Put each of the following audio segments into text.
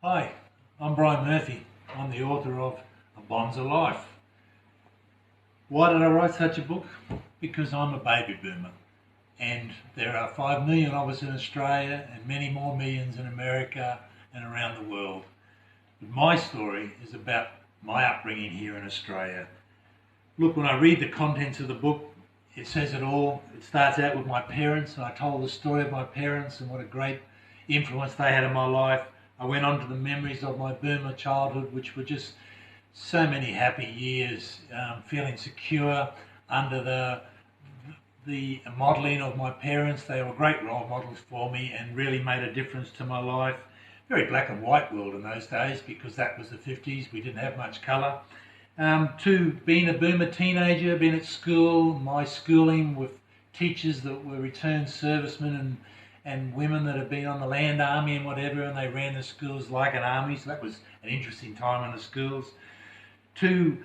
Hi, I'm Brian Murphy. I'm the author of Bonza Life. Why did I write such a book? Because I'm a baby boomer, and there are 5 million of us in Australia and many more millions in America and around the world. But my story is about my upbringing here in Australia. Look, when I read the contents of the book, it says it all. It starts out with my parents, and I told the story of my parents and what a great influence they had in my life. I went on to the memories of my boomer childhood, which were just so many happy years, feeling secure under the modelling of my parents. They were great role models for me and really made a difference to my life. Very black and white world in those days because that was the 50s. We didn't have much colour. To being a boomer teenager, being at school, my schooling with teachers that were returned servicemen and women that had been on the land army and whatever, and they ran the schools like an army, so that was an interesting time in the schools. To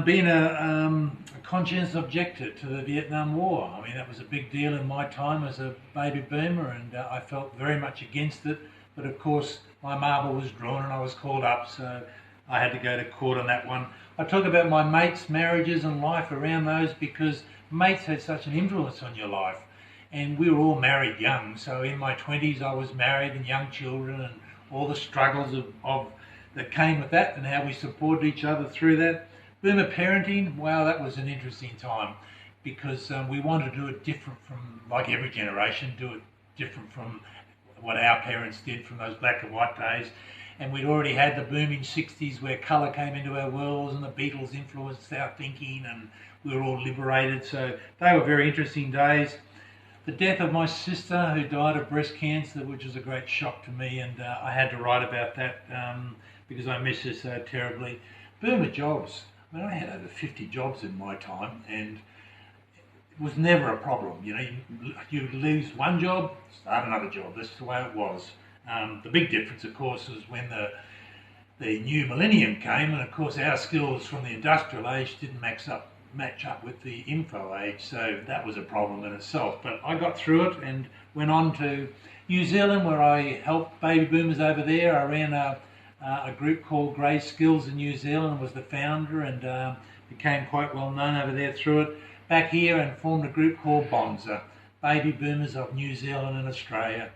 being a conscientious objector to the Vietnam War. I mean, that was a big deal in my time as a baby boomer, and I felt very much against it. But of course, my marble was drawn and I was called up, so I had to go to court on that one. I talk about my mates' marriages and life around those because mates had such an influence on your life. And we were all married young, so in my 20s I was married and young children, and all the struggles that came with that and how we supported each other through that. Boomer parenting, wow, that was an interesting time because we wanted to do it different from, like every generation, do it different from what our parents did from those black and white days. And we'd already had the booming 60s where colour came into our worlds and the Beatles influenced our thinking and we were all liberated. So they were very interesting days. The death of my sister who died of breast cancer, which was a great shock to me, and I had to write about that because I miss her so terribly. Boomer jobs. I mean, I had over 50 jobs in my time and it was never a problem. You know, you lose one job, start another job. That's the way it was. The big difference, of course, was when the new millennium came, and of course our skills from the industrial age didn't match up with the info age, so that was a problem in itself. But I got through it and went on to New Zealand, where I helped baby boomers over there. I ran a group called Grey Skills in New Zealand, was the founder, and became quite well known over there through it. Back here and formed a group called Bonza, Baby Boomers of New Zealand and Australia.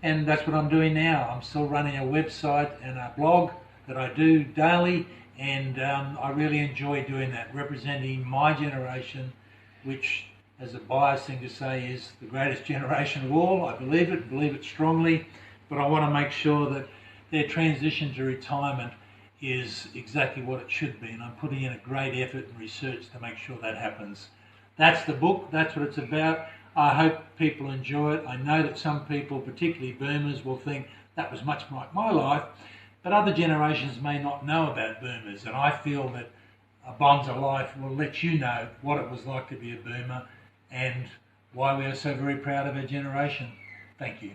And that's what I'm doing now. I'm still running a website and a blog that I do daily, and I really enjoy doing that, representing my generation, which, as a biased thing to say, is the greatest generation of all. I believe it strongly, but I want to make sure that their transition to retirement is exactly what it should be, and I'm putting in a great effort and research to make sure that happens. That's the book, that's what it's about. I hope people enjoy it. I know that some people, particularly boomers, will think that was much like my life, but other generations may not know about boomers, and I feel that a Bonza Life will let you know what it was like to be a boomer and why we are so very proud of our generation. Thank you.